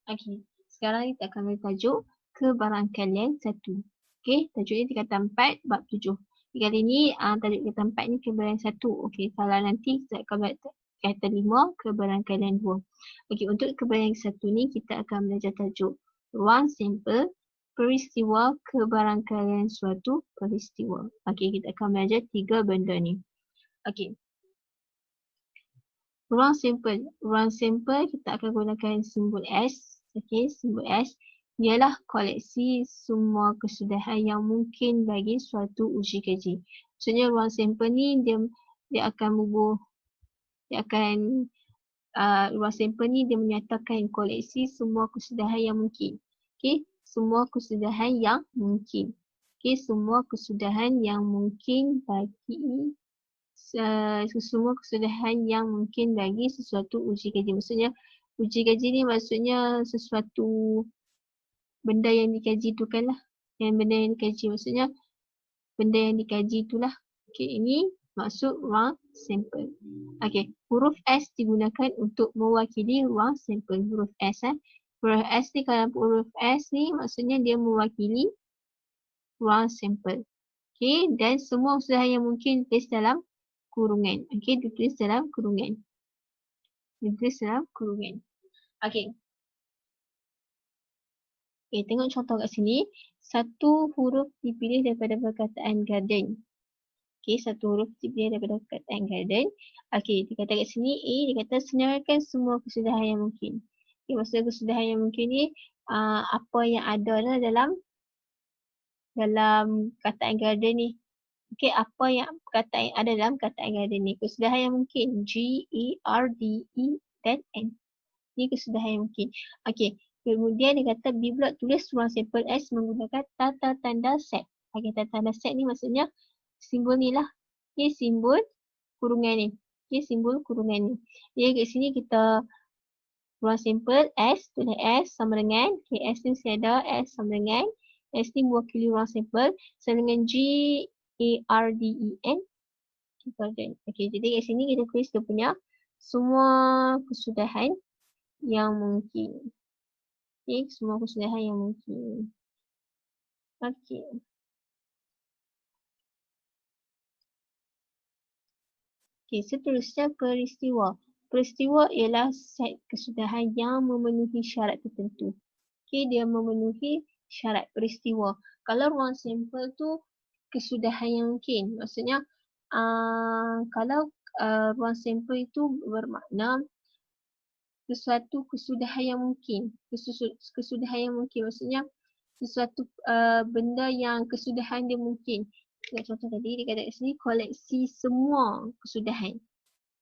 Okey, sekarang kita akan ambil tajuk kebarangkalian 1. Okey, tajuknya tingkatan 4 bab 7. Kali ni tajuk tingkatan 4 ni kebarangkalian 1. Okey, kalau nanti kita akan buat tingkatan 5 kebarangkalian 2. Okey, untuk kebarangkalian 1 ni kita akan belajar tajuk ruang sampel peristiwa kebarangkalian suatu peristiwa. Okey, kita akan belajar 3 benda ni. Okey. Ruang sampel. Ruang sampel kita akan gunakan simbol S. Okey, simbol S ialah koleksi semua kesudahan yang mungkin bagi suatu uji kaji. Maksudnya ruang sampel ni dia akan ruang sampel ni dia menyatakan koleksi semua kesudahan yang mungkin. Okey, semua kesudahan yang mungkin. Okey, semua kesudahan yang mungkin bagi semua kesudahan yang mungkin bagi sesuatu uji kaji. Maksudnya uji kaji ni maksudnya sesuatu benda yang dikaji tu kan lah. Yang benda yang dikaji maksudnya benda yang dikaji itulah. Okey, ini maksud ruang sampel. Okey, huruf S digunakan untuk mewakili ruang sampel. Huruf S Huruf S ni kalau huruf S ni maksudnya dia mewakili ruang sampel. Okey, dan semua kesudahan yang mungkin ditulis dalam kurungan. Okey, ditulis dalam kurungan. Ditulis dalam kurungan. Okey. Okey, tengok contoh kat sini. Satu huruf dipilih daripada perkataan garden. Okey, satu huruf dipilih daripada perkataan garden. Okey, dikata kat sini A, dikata senaraikan semua kesudahan yang mungkin. Okey, maksudnya kesudahan yang mungkin ni apa yang ada dalam perkataan garden ni. Okey, apa yang perkataan yang ada dalam perkataan garden ni. Kesudahan yang mungkin. G, E, R, D, E dan N. Ini kesudahan yang mungkin. Okey, kemudian dia kata B pula tulis ruang sampel S menggunakan tata tanda set. Okey, tata tanda set ni maksudnya simbol ni lah. Okey, simbol kurungan ni. Okey, simbol kurungan ni. Jadi kat sini kita ruang sampel S, tulis S sama dengan, okay, S ni mesti ada, S sama dengan, S ni mewakili ruang sampel sama dengan G, A, R, D, E, N. Okey, jadi kat sini kita tulis dia punya semua kesudahan yang mungkin. Okey, semua kesudahan yang mungkin. Okey. Okey, seterusnya peristiwa. Peristiwa ialah set kesudahan yang memenuhi syarat tertentu. Okey, dia memenuhi syarat peristiwa. Kalau ruang sampel tu kesudahan yang mungkin. Maksudnya kalau ruang sampel itu bermakna sesuatu kesudahan yang mungkin. Kesudahan yang mungkin maksudnya sesuatu benda yang kesudahan dia mungkin. Contoh tadi dia kata kat sini koleksi semua kesudahan.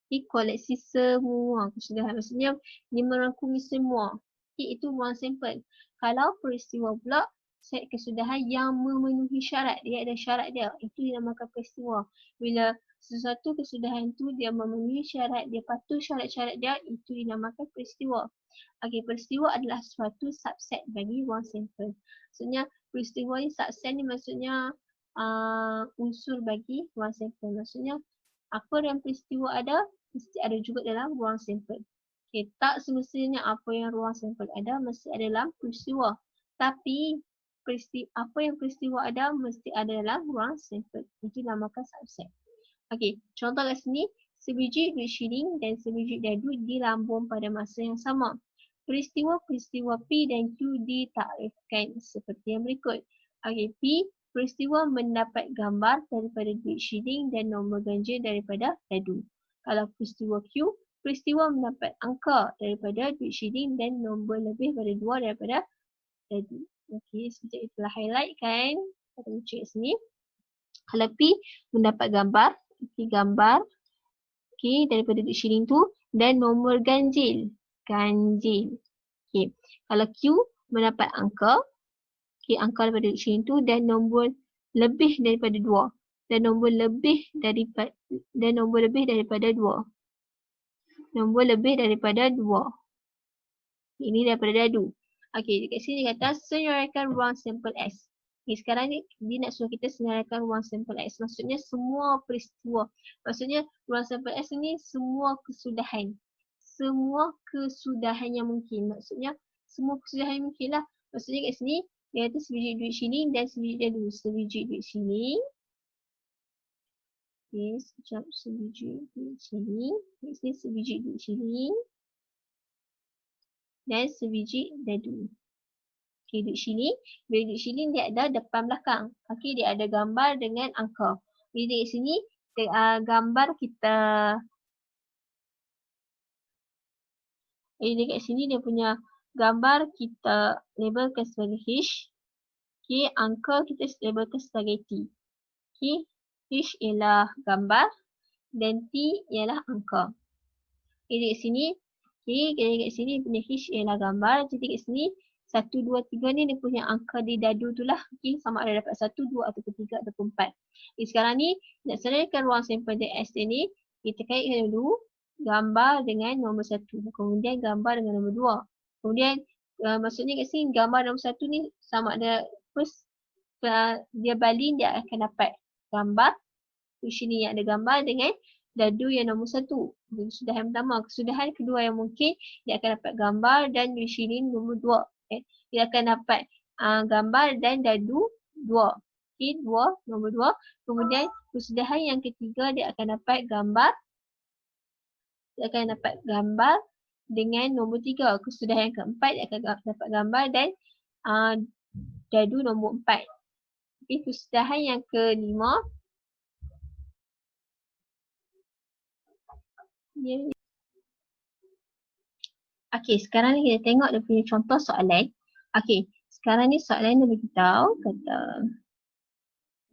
Jadi koleksi semua kesudahan maksudnya dia merangkumi semua. Okay, itu ruang sampel. Kalau peristiwa pula set kesudahan yang memenuhi syarat. Dia ada syarat dia. Itu dinamakan peristiwa. Bila sesuatu kesudahan tu dia memenuhi syarat, dia patuh syarat-syarat dia, itu dinamakan peristiwa. Okey, peristiwa adalah suatu subset bagi ruang sampel. Maksudnya peristiwa ni subset ni maksudnya unsur bagi ruang sampel. Maksudnya apa yang peristiwa ada, mesti ada juga dalam ruang sampel. Okay, tak semestinya apa yang ruang sampel ada, mesti ada dalam peristiwa. Tapi apa yang peristiwa ada, mesti ada dalam ruang sampel. Itu namakan subset. Okey, contoh kat sini, sebiji duit shilling dan sebiji dadu dilambung pada masa yang sama. Peristiwa-peristiwa P dan Q ditakrifkan seperti yang berikut. Okey, P, peristiwa mendapat gambar daripada duit shilling dan nombor ganjil daripada dadu. Kalau peristiwa Q, peristiwa mendapat angka daripada duit shilling dan nombor lebih pada 2 daripada dadu. Okey, sekejap itulah highlight kan. Kita cek sini. Kalau P mendapat gambar, daripada duit shilling tu dan nombor ganjil. Okey. Kalau Q mendapat angka, angka daripada duit shilling tu dan nombor lebih daripada 2 dan nombor lebih daripada 2. Nombor lebih daripada 2. Ini daripada dadu. Okey, dekat sini dia kata senaraikan ruang sampel S. Okay, sekarang ni dia nak suruh kita senaraikan ruang sampel S. Maksudnya semua peristiwa. Maksudnya ruang sampel S ni semua kesudahan. Semua kesudahan yang mungkin. Maksudnya semua kesudahan mungkin lah. Maksudnya kat sini, dia kata sebiji duit shilling dan sebiji dadu. Sebiji duit shilling. Okay, sekejap sebiji duit shilling. Kat sini sebiji duit shilling. Dan sebiji dadu. Okay, duit shilling. Bila duit shilling dia ada depan belakang. Okay, dia ada gambar dengan angka. Jadi kat sini, gambar kita. Jadi kat sini dia punya gambar kita labelkan sebagai H. Okay, angka kita labelkan sebagai T. Okay, H ialah gambar dan T ialah angka. Jadi kat sini, okay, kat sini punya H ialah gambar. Jadi kat sini 1, 2, 3 ni dia punya angka di dadu tu lah. Okay, sama ada dapat 1, 2 ataupun 3 ataupun 4. Okay, sekarang ni nak selesaikan ruang sampel DS ni, kita kaitkan dulu gambar dengan nombor 1. Kemudian gambar dengan nombor 2. Kemudian maksudnya kat sini gambar nombor 1 ni sama ada first dia baling dia akan dapat gambar. Di sini yang ada gambar dengan dadu yang nombor 1. Kesudahan pertama. Kesudahan kedua yang mungkin dia akan dapat gambar dan di sini nombor 2. Okay. Dia akan dapat gambar dan dadu 2. Okay, 2, nombor 2. Kemudian kesudahan yang ketiga dia akan dapat gambar. Dia akan dapat gambar dengan nombor 3. Kesudahan yang keempat dia akan dapat gambar dan dadu nombor 4. Okay, kesudahan yang kelima. Okey, sekarang ni kita tengok dia punya contoh soalan. Okey, sekarang ni soalan dia beritahu kata,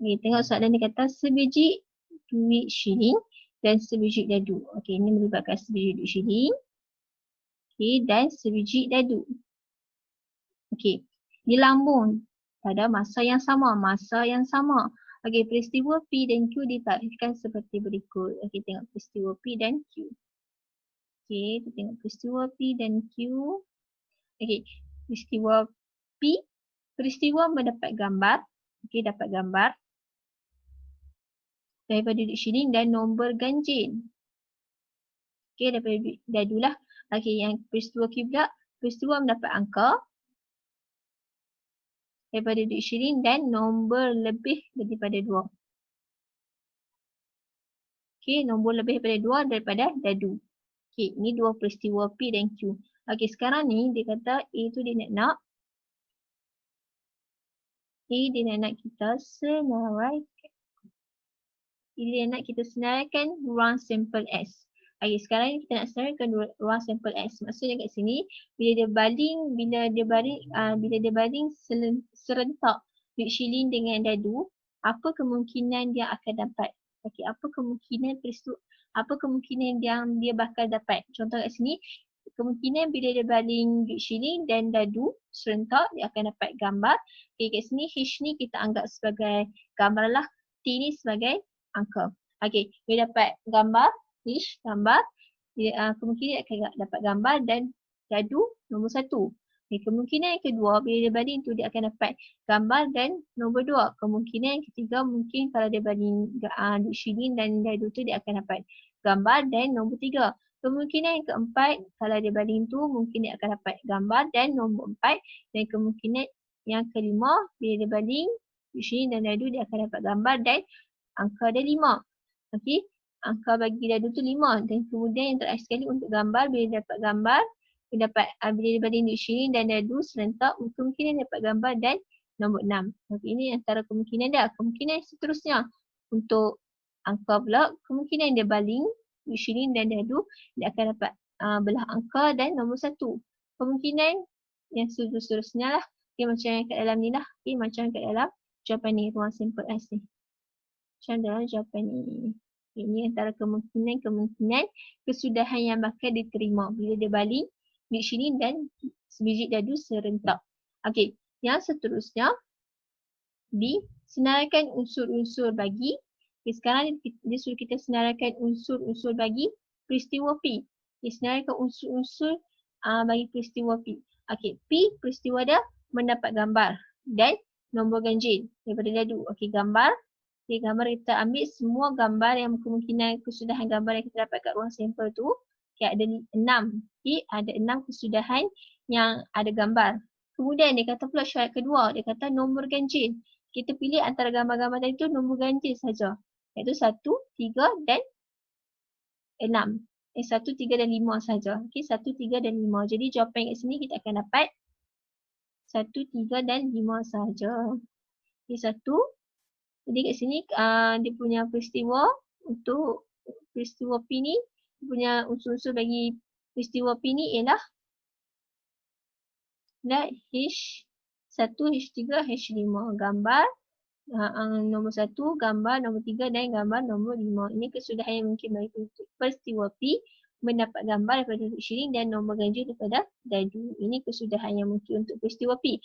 okay, tengok soalan dia kata sebiji duit shilling dan sebiji dadu. Okey, ini melibatkan sebiji duit shilling, okay, dan sebiji dadu. Okey, dilambung pada masa yang sama. Okey, peristiwa P dan Q ditarikkan seperti berikut. Okey, tengok peristiwa P dan Q. Okey, kita tengok peristiwa P dan Q. Okey, peristiwa P, peristiwa mendapat gambar. Okey, dapat gambar daripada duit shilling dan nombor ganjil. Okey, daripada duit dadu lah. Okey, yang peristiwa Q pula, peristiwa mendapat angka daripada duit shilling dan nombor lebih daripada 2. Okey, nombor lebih daripada 2 daripada dadu. Okey, ini dua peristiwa P dan Q. Okey, sekarang ni dia kata A tu dia nak kita senaraikan. Dia nak kita senaraikan ruang sampel S. Okey, sekarang ni kita nak senaraikan ruang sampel S. Maksudnya kat sini bila dia baling serentak duit shilling dengan dadu, apa kemungkinan dia akan dapat? Okey, apa kemungkinan yang dia bakal dapat? Contoh kat sini, kemungkinan bila dia baling duit shilling dan dadu serentak, dia akan dapat gambar. Okay, kat sini H ni kita anggap sebagai gambar lah. T ni sebagai angka. Okay, bila dapat gambar, H, gambar, kemungkinan dia akan dapat gambar dan dadu nombor 1. Okay, kemungkinan yang kedua, bila dia baling tu dia akan dapat gambar dan nombor 2. Kemungkinan yang ketiga, mungkin kalau dia baling duit shilling dan dadu tu dia akan dapat gambar dan nombor 3. Kemungkinan yang keempat, kalau dia baling tu mungkin dia akan dapat gambar dan nombor 4. Dan kemungkinan yang kelima, bila dia baling duit shilling dan dadu dia akan dapat gambar dan angka dia 5. Okey, angka bagi dadu tu 5. Dan kemudian yang terakhir sekali untuk gambar, bila dia dapat gambar, bila dia baling duit shilling dan dadu serentak, kemungkinan dapat gambar dan nombor 6. Okey, ini antara kemungkinan dia. Kemungkinan seterusnya untuk angka pula, kemungkinan dia baling duit shilling dan dadu, dia akan dapat belah angka dan nombor 1. Kemungkinan yang seterusnya lah. Okay, macam yang kat dalam ni lah. Okay, macam kat dalam jawapan ni, ruang sampel S ni. Macam dalam jawapan ni. Okay, ini antara kemungkinan kesudahan yang bakal diterima bila dia baling duit shilling dan sebiji dadu serentak. Okay, yang seterusnya, B, senaraikan unsur-unsur bagi. Okay, sekarang dia suruh kita senaraikan unsur-unsur bagi peristiwa P. Okay, senaraikan unsur-unsur bagi peristiwa P. Okay, P peristiwa dia mendapat gambar dan nombor ganjil daripada dadu. Okey, gambar. Okey, gambar kita ambil semua gambar yang kemungkinan kesudahan gambar yang kita dapat kat ruang sampel tu. Okey, ada 6. Okey, ada 6 kesudahan yang ada gambar. Kemudian dia kata pula syarat kedua, dia kata nombor ganjil. Kita pilih antara gambar-gambar tadi tu nombor ganjil saja. Iaitu 1, 3 dan 6. 1, 3 dan 5 saja. Okey, 1, 3 dan 5. Jadi jawapan kat sini kita akan dapat 1, 3 dan 5 saja. Okey, 1. Jadi kat sini dia punya peristiwa untuk peristiwa P ni, dia punya unsur-unsur bagi peristiwa P ni ialah H1, H3, H5. Gambar nombor 1, gambar nombor 3 dan gambar nombor 5. Ini kesudahan yang mungkin bagi peristiwa P mendapat gambar daripada dictionary dan nombor ganjil daripada dadu. Ini kesudahan yang mungkin untuk peristiwa P.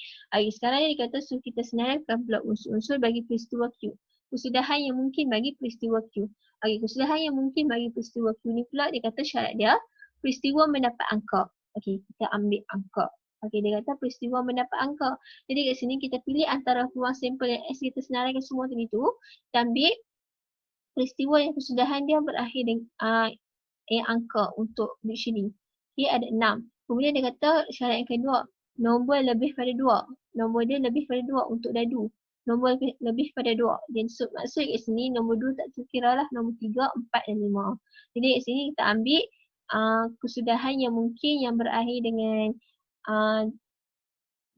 Sekarang dia kata suruh kita senaraikan pula unsur-unsur bagi peristiwa Q. Kesudahan yang mungkin bagi peristiwa Q. Kesudahan yang mungkin bagi peristiwa Q ni pula dia kata syarat dia peristiwa mendapat angka. Kita ambil angka. Dia kata peristiwa mendapat angka. Jadi kat sini kita pilih antara ruang sampel yang S kita senaraikan semua tadi tu. Kita ambil peristiwa yang kesudahan dia berakhir dengan angka untuk dictionary. Ada 6. Kemudian dia kata syarat yang kedua, nombor lebih pada 2. Nombor dia lebih pada 2 untuk dadu. Nombor lebih pada 2. Dan maksud kat sini nombor 2 tak terkira lah, nombor 3, 4 dan 5. Jadi kat sini kita ambil kesudahan yang mungkin yang berakhir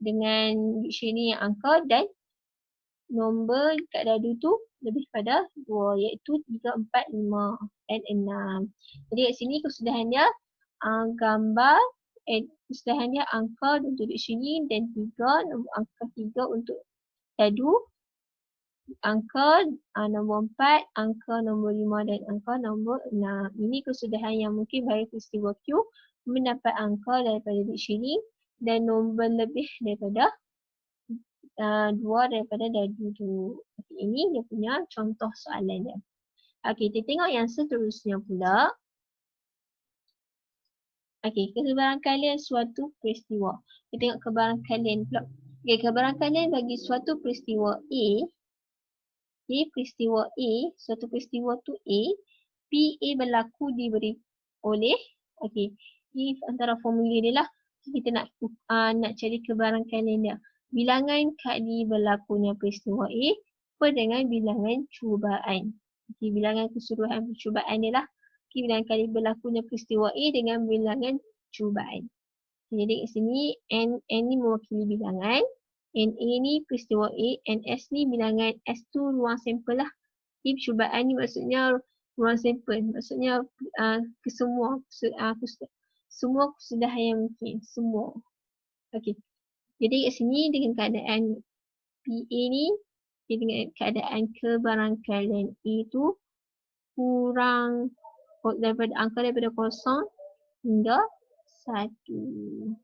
dengan dictionary yang angka dan nombor kat dadu tu lebih pada 2 iaitu 3, 4, 5 dan 6. Jadi kat sini kesudahan dia gambar, kesudahan dia angka untuk dictionary dan 3, nombor angka 3 untuk dadu, angka nombor 4, angka nombor 5 dan angka nombor 6. Ini kesudahan yang mungkin bagi peristiwa Q mendapat angka daripada dictionary dan nombor lebih daripada 2 daripada dadu tu. Ini dia punya contoh soalan dia. Kita tengok yang seterusnya pula. Kebarangkalian suatu peristiwa. Kita tengok kebarangkalian pula. Kebarangkalian bagi suatu peristiwa A. Peristiwa A, suatu peristiwa tu A. PA berlaku diberi oleh. Ini antara formula dia lah. Kita nak cari kebarangkalian dia. Bilangan kali berlakunya peristiwa A per dengan bilangan cubaan. Bilangan keseluruhan percubaan dia lah. Bilangan kali berlakunya peristiwa A dengan bilangan cubaan. Jadi kat sini N ni mewakili bilangan. NA ni peristiwa A, NS ni bilangan, S tu ruang sampel lah. Percubaan ni maksudnya ruang sampel. Maksudnya kesemua. Semua kesudahan yang mungkin. Semua. Jadi kat sini dengan keadaan PA ni, dengan keadaan kebarangkalian A tu kurang daripada angka daripada 0 hingga 1.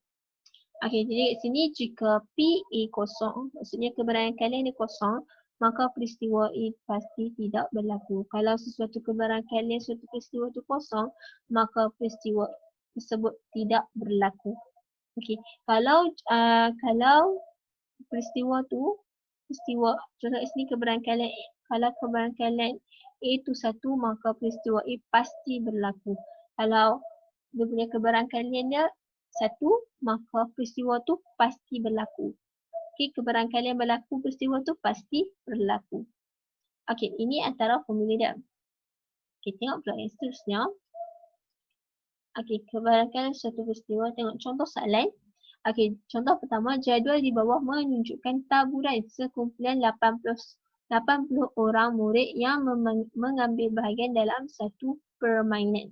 Jadi kat sini jika PA kosong, maksudnya kebarangkalian dia kosong, maka peristiwa A pasti tidak berlaku. Kalau sesuatu kebarangkalian suatu peristiwa tu kosong, maka peristiwa tersebut tidak berlaku. Kalau peristiwa tu, contoh kat sini kebarangkalian, kalau kebarangkalian A tu 1, maka peristiwa A pasti berlaku. Kalau dia punya kebarangkalian dia 1, maka peristiwa tu pasti berlaku. Kebarangkalian berlaku peristiwa tu pasti berlaku. Ini antara formula dia. Tengok pula yang seterusnya. Kebarangkalian suatu peristiwa. Tengok contoh soalan. Contoh pertama, jadual di bawah menunjukkan taburan sekumpulan 80 orang murid yang mengambil bahagian dalam satu permainan.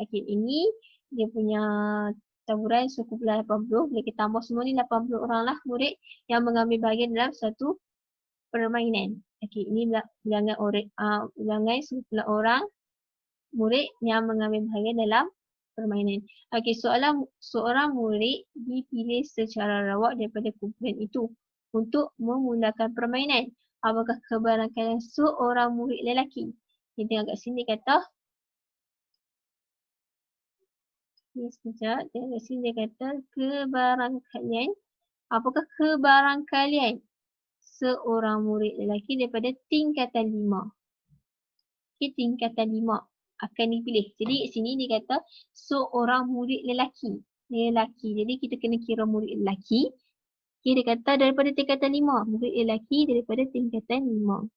Ini dia punya taburan sekumpulan 80. Boleh kita tambah semua ni 80 orang lah murid yang mengambil bahagian dalam satu permainan. Ini bilangan sekumpulan orang murid yang mengambil bahagian dalam permainan. Soalan seorang murid dipilih secara rawak daripada kumpulan itu untuk memulakan permainan. Apakah kebarangkalian seorang murid lelaki? Kita tengok kat sini kata. Sekejap. Tengok kat sini dia kata kebarangkalian. Apakah kebarangkalian seorang murid lelaki daripada tingkatan 5? Tingkatan 5 akan dipilih. Jadi kat sini dia kata seorang murid lelaki. lelaki. Jadi kita kena kira murid lelaki. Okay, dia kata daripada tingkatan 5. Murid lelaki daripada tingkatan 5.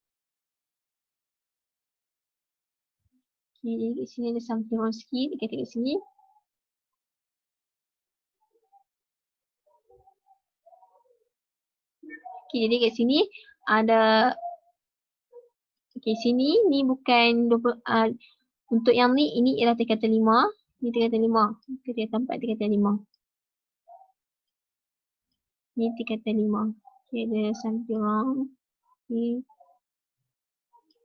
Okay, jadi kat sini ada something wrong sikit. Dia kata kat sini. Okay, jadi kat sini ada. Okay, sini ni bukan 20, untuk yang ni, ini ialah tingkatan 5. Ni tingkatan 5. Tingkatan 4, tingkatan 5. Ni tingkatan 5. Okay, ada something wrong. Okay.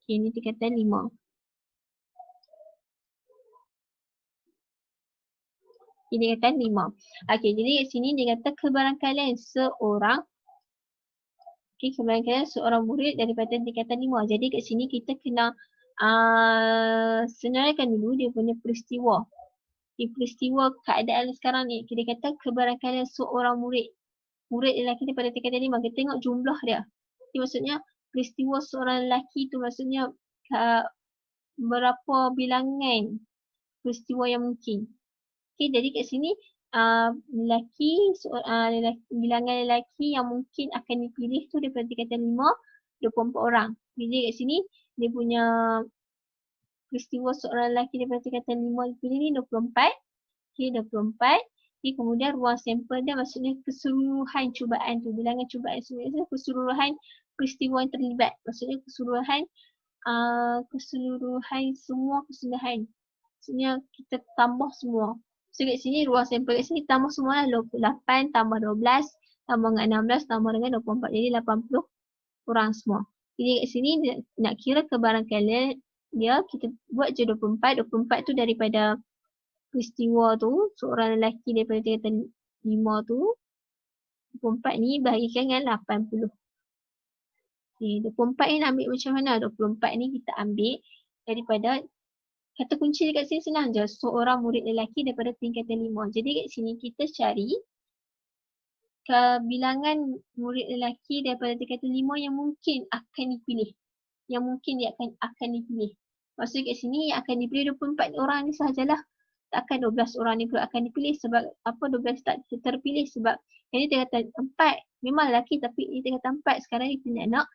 Okay, ni tingkatan 5. Ini tingkatan 5. Okay, jadi kat sini dia kata kebarangkalian seorang. Okay, kebarangkalian seorang murid daripada tingkatan 5. Jadi kat sini kita kena senaraikan dulu dia punya peristiwa. Okay, peristiwa keadaan sekarang ni. Kita kata kebarangkalian seorang murid. Murid lelaki daripada tingkatan 5. Kita tengok jumlah dia. Okay, maksudnya peristiwa seorang lelaki tu maksudnya berapa bilangan peristiwa yang mungkin. Okay, jadi kat sini bilangan lelaki yang mungkin akan dipilih tu daripada tingkatan 5, 24 orang. Jadi kat sini dia punya peristiwa seorang lelaki daripada tingkatan 5 dipilih ni 24. Okay, 24. Okay, kemudian ruang sampel dia maksudnya keseluruhan cubaan tu. Bilangan cubaan sebenarnya keseluruhan peristiwa yang terlibat. Maksudnya keseluruhan semua kesalahan. Maksudnya kita tambah semua. So kat sini ruang sampel kat sini tambah semua lah 28 tambah 12 tambah dengan 16 tambah dengan 24. Jadi 80 orang semua. Jadi kat sini nak kira kebarangkalian dia kita buat je 24. 24 tu daripada peristiwa tu seorang lelaki daripada tingkatan 5 tu. 24 ni bahagikan dengan 80. Okay, 24 ni nak ambil macam mana? 24 ni kita ambil daripada kata kunci dekat sini senang je. Seorang murid lelaki daripada tingkatan 5. Jadi kat sini kita cari bilangan murid lelaki daripada tingkatan 5 yang mungkin akan dipilih. Yang mungkin dia akan dipilih. Maksudnya kat sini yang akan dipilih 24 orang ni sahajalah. Takkan 12 orang ni pula akan dipilih sebab apa 12 tak terpilih sebab ini tingkatan 4. Memang lelaki tapi ini tingkatan 4. Sekarang kita nak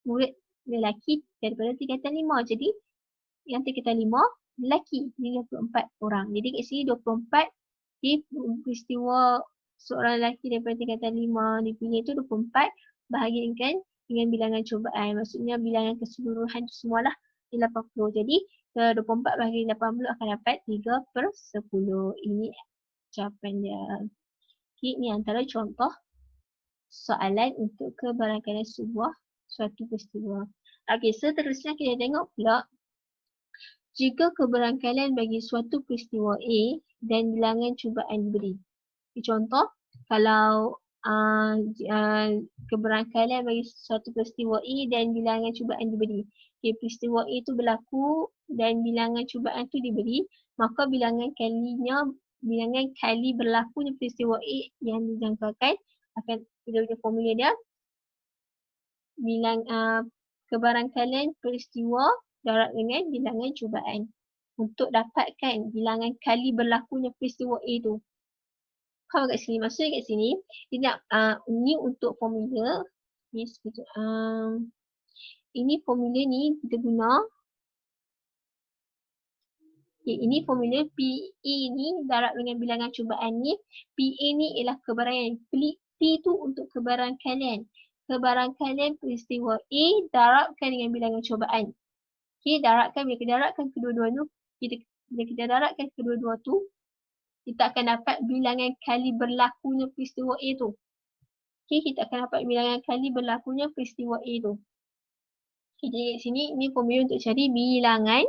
murid lelaki daripada tingkatan 5. Jadi yang tingkatan 5 lelaki 24 orang. Jadi kat sini 24 di peristiwa seorang lelaki daripada tingkatan 5 dipilih tu 24 bahagikan dengan bilangan cubaan. Maksudnya bilangan keseluruhan tu semualah di 80. Jadi 24 bahagi 80 akan dapat 3/10. Ini jawapan dia. Okay, ini antara contoh soalan untuk kebarangkalian suatu peristiwa. Okey, seterusnya kita tengok pula jika kebarangkalian bagi suatu peristiwa A dan bilangan cubaan diberi. Contoh, kalau kebarangkalian bagi suatu peristiwa A dan bilangan cubaan diberi. Okay, peristiwa A itu berlaku dan bilangan cubaan itu diberi, maka bilangan kali berlakunya peristiwa A yang dijangkakan akan kita punya formula dia. Kebarangkalian peristiwa darab dengan bilangan cubaan untuk dapatkan bilangan kali berlakunya peristiwa A tu. Faham kat sini? Maksudnya kat sini dia nak ni untuk formula. Ini formula ni kita guna. Okay, ini formula PE ni darab dengan bilangan cubaan ni. PA ni ialah kebarangkalian. P tu untuk kebarangkalian. Kebarangkalian peristiwa A darabkan dengan bilangan cubaan. Okay, bila kita darabkan kedua-dua tu, bila kita darabkan kedua-dua tu, kita akan dapat bilangan kali berlakunya peristiwa A tu. Okay, kita akan dapat bilangan kali berlakunya peristiwa A tu. Okay, jadi kat sini, ni formula untuk cari bilangan.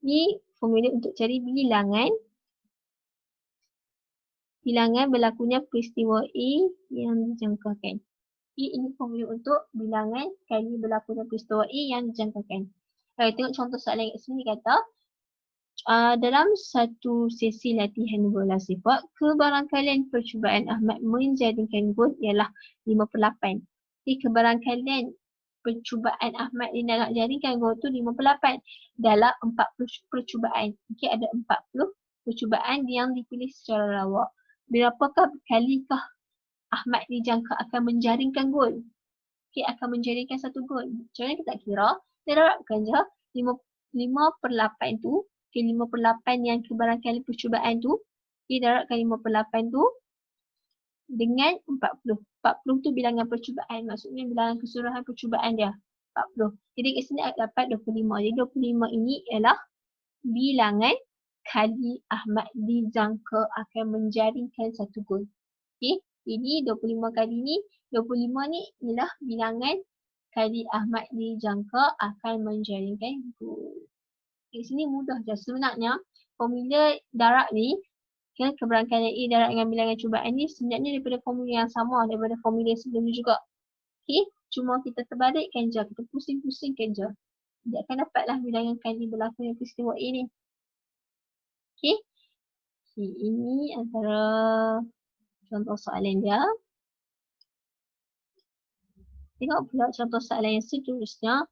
Ni formula untuk cari bilangan berlakunya peristiwa A yang dijangkakan. Ini formula untuk bilangan kali berlakunya peristiwa A yang dijangkakan. Tengok contoh soalan kat sini kata, dalam satu sesi latihan bola sepak, kebarangkalian percubaan Ahmad menjadikan gol ialah 5/8. Jadi kebarangkalian percubaan Ahmad di nak jaringkan gol tu 5/8 dalam 40 percubaan. Okey, ada 40 percubaan yang dipilih secara lawak. Berapakah kalikah Ahmad dijangka akan menjaringkan gol? Okey, akan menjaringkan satu gol. Macam mana kita kira? Kita darabkan je 5/8 tu. Okey, 5/8 yang kebarangkali percubaan tu. Okey, darabkan 5/8 tu dengan 40. 40 tu bilangan percubaan. Maksudnya bilangan keseluruhan percubaan dia. 40. Jadi kat sini dapat 25. Jadi 25 ini ialah bilangan kali Ahmad dijangka akan menjaringkan satu gol. Okey, ini 25 kali ni, 25 ni ialah bilangan kali Ahmad dijangka akan menjaringkan gol. Di sini mudah je. Sebenarnya formula darab ni, kan, keberangkalian A darab dengan bilangan cubaan ni sebenarnya daripada formula yang sama daripada formula sebelum ni juga. Okey, cuma kita terbalikkan je, kita pusing-pusingkan je. Dia akan dapatlah bilangan kali berlakunya peristiwa A ni. Okey. Okay, ini antara contoh soalan dia. Tengok pula contoh soalan yang seterusnya.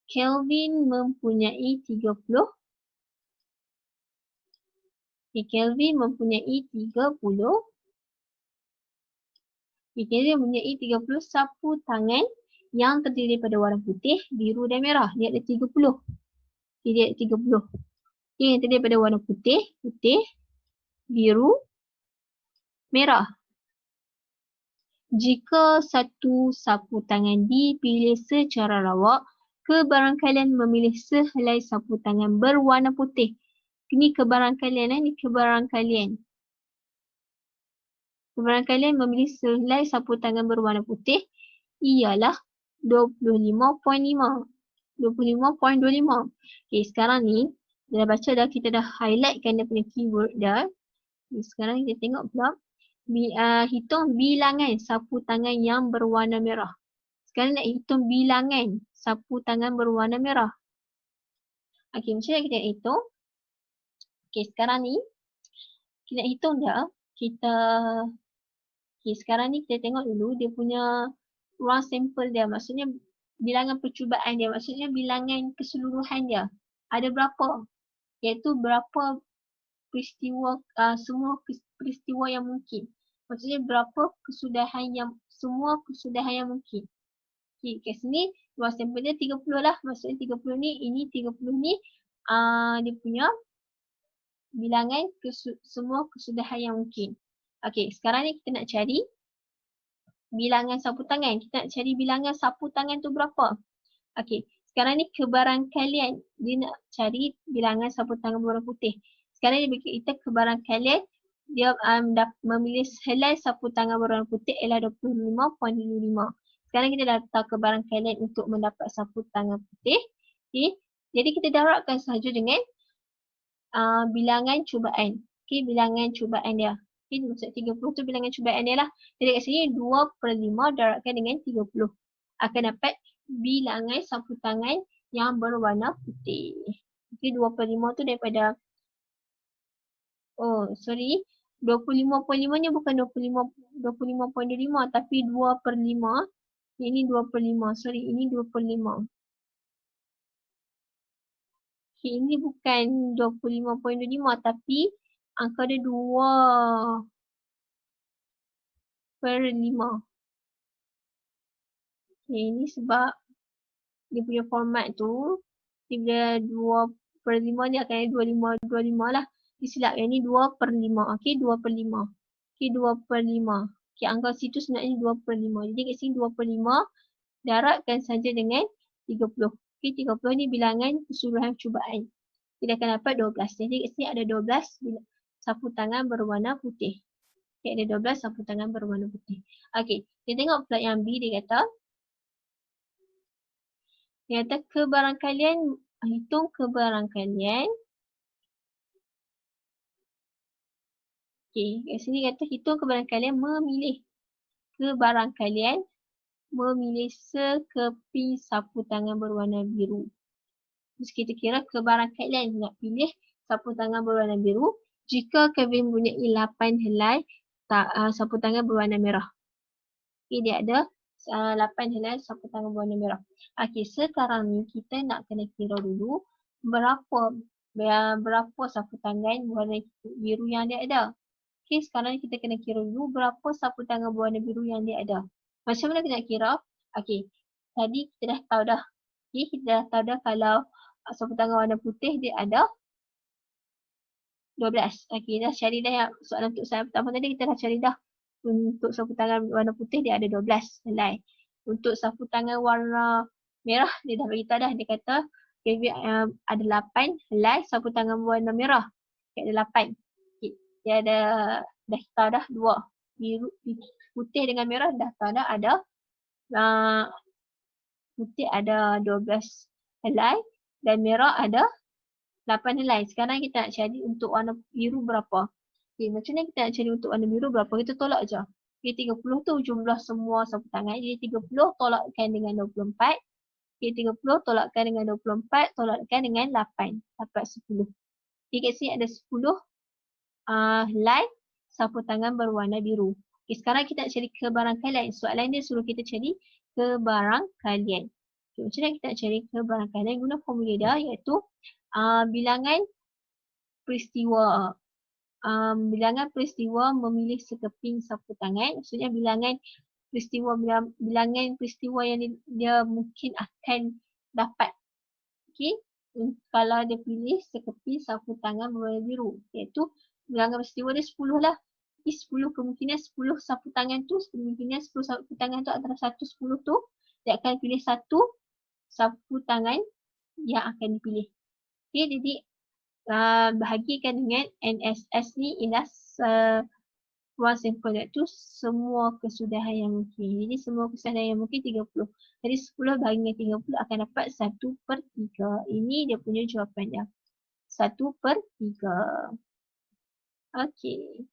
Kelvin mempunyai 30. Kelvin mempunyai 30. Kelvin mempunyai 30 sapu tangan yang terdiri daripada warna putih, biru dan merah. Dia ada 30. Dia ada 30. Yang terdiri daripada warna putih, biru, merah. Jika satu sapu tangan dipilih secara lawak, kebarangkalian memilih sehelai sapu tangan berwarna putih. Ini kebarangkalian, ini kebarangkalian. Kebarangkalian memilih sehelai sapu tangan berwarna putih ialah 25.5. 25.25. Okey, sekarang ni, kita dah baca dah, kita dah highlightkan dia punya keyword dah. Sekarang kita tengok pula. Hitung bilangan sapu tangan yang berwarna merah. Sekarang nak hitung bilangan sapu tangan berwarna merah. Okey, macam mana kita nak hitung? Okey, sekarang ni kita nak hitung dah. Okey, sekarang ni kita tengok dulu dia punya ruang sampel dia. Maksudnya bilangan percubaan dia. Maksudnya bilangan keseluruhan dia. Ada berapa? Iaitu berapa peristiwa, semua peristiwa yang mungkin. Maksudnya berapa kesudahan yang, semua kesudahan yang mungkin. Okey, kat sini ruang sampel dia 30 lah. Maksudnya 30 ni, ini 30 ni dia punya bilangan semua kesudahan yang mungkin. Okey, sekarang ni kita nak cari bilangan sapu tangan. Kita nak cari bilangan sapu tangan tu berapa? Okey, sekarang ni kebarangkalian. Dia nak cari bilangan sapu tangan berwarna putih. Sekarang ni bagi kita kebarangkalian dia memilih sehelai sapu tangan berwarna putih ialah 25.5. Sekarang kita dah tahu kebarangkalian untuk mendapat sapu tangan putih. Okay. Jadi kita darabkan sahaja dengan bilangan cubaan. Okay, bilangan cubaan dia. Okay, maksud 30 tu bilangan cubaan dia lah. Jadi kat sini 2/5 darabkan dengan 30. Akan dapat bilangan sapu tangan yang berwarna putih. Okay, 2/5 tu daripada 25.5 nya bukan 25.25 tapi 2/5. Ini 2/5. Ini 2/5. Okay, ini bukan 25.25 tapi angka dia 2/5. Okay, ini sebab dia punya format tu dia 2/5 ni akan 25 lah. Disilap yang ni 2/5. Okey, 2/5. Okey, 2/5. Okey, angka situ sebenarnya 2/5. Jadi kat sini 2/5 darabkan saja dengan 30. Okey, 30 ni bilangan keseluruhan cubaan. Kita akan dapat 12. Jadi kat sini ada 12 sapu tangan berwarna putih. Okey, ada 12 sapu tangan berwarna putih. Okey, kita tengok pula yang B dia kata. Dia kata kebarangkalian, hitung kebarangkalian. Okey, kat sini kata hitung kebarangkalian memilih. Kebarangkalian memilih sekeping sapu tangan berwarna biru. Terus kita kira kebarangkalian nak pilih sapu tangan berwarna biru jika Kelvin mempunyai 8 helai sapu tangan berwarna merah. Okey, dia ada 8 helai sapu tangan berwarna merah. Okey, sekarang ni kita nak kena kira dulu berapa sapu tangan berwarna biru yang dia ada. Okey, sekarang kita kena kira dulu berapa sapu tangan berwarna biru yang dia ada. Macam mana kita nak kira? Okey, tadi kita dah tahu dah. Okey, kita dah tahu dah kalau sapu tangan warna putih dia ada 12. Okey, dah cari dah yang soalan untuk soalan pertama tadi kita dah cari dah. Untuk sapu tangan warna putih dia ada 12 helai. Untuk sapu tangan warna merah dia dah beritahu dah. Dia kata ada 8 helai sapu tangan warna merah. Dia ada 8. Okay. Dia ada dah tahu dah 2. Biru, putih dengan merah dah tahu dah ada putih ada 12 helai dan merah ada 8 helai. Sekarang kita nak cari untuk warna biru berapa. Okay, macam mana kita nak cari untuk warna biru berapa? Kita tolak je. Okay, 30 tu jumlah semua sapu tangan. Jadi 30 tolakkan dengan 24. Okay, 30 tolakkan dengan 24. Tolakkan dengan 8. Dapat 10. Okay, kat sini ada 10 helai sapu tangan berwarna biru. Okay, sekarang kita nak cari kebarangkalian. Soalan dia suruh kita cari kebarangkalian. Okay, macam mana kita nak cari kebarangkalian? Guna formula dia iaitu bilangan peristiwa. Bilangan peristiwa memilih sekeping sapu tangan. Maksudnya bilangan peristiwa yang dia mungkin akan dapat. Okey, kalau dia pilih sekeping sapu tangan berwarna biru, iaitu bilangan peristiwa dia 10 lah. Jadi 10 kemungkinan 10 sapu tangan tu, kemungkinan 10 sapu tangan tu antara 1 10 tu dia akan pilih satu sapu tangan yang akan dipilih. Okey, jadi bahagikan dengan NSS ni ialah ruang sampel, iaitu semua kesudahan yang mungkin. Jadi semua kesudahan yang mungkin 30. Jadi 10 bahagi dengan 30 akan dapat 1/3. Ini dia punya jawapan dia. 1/3. Okey.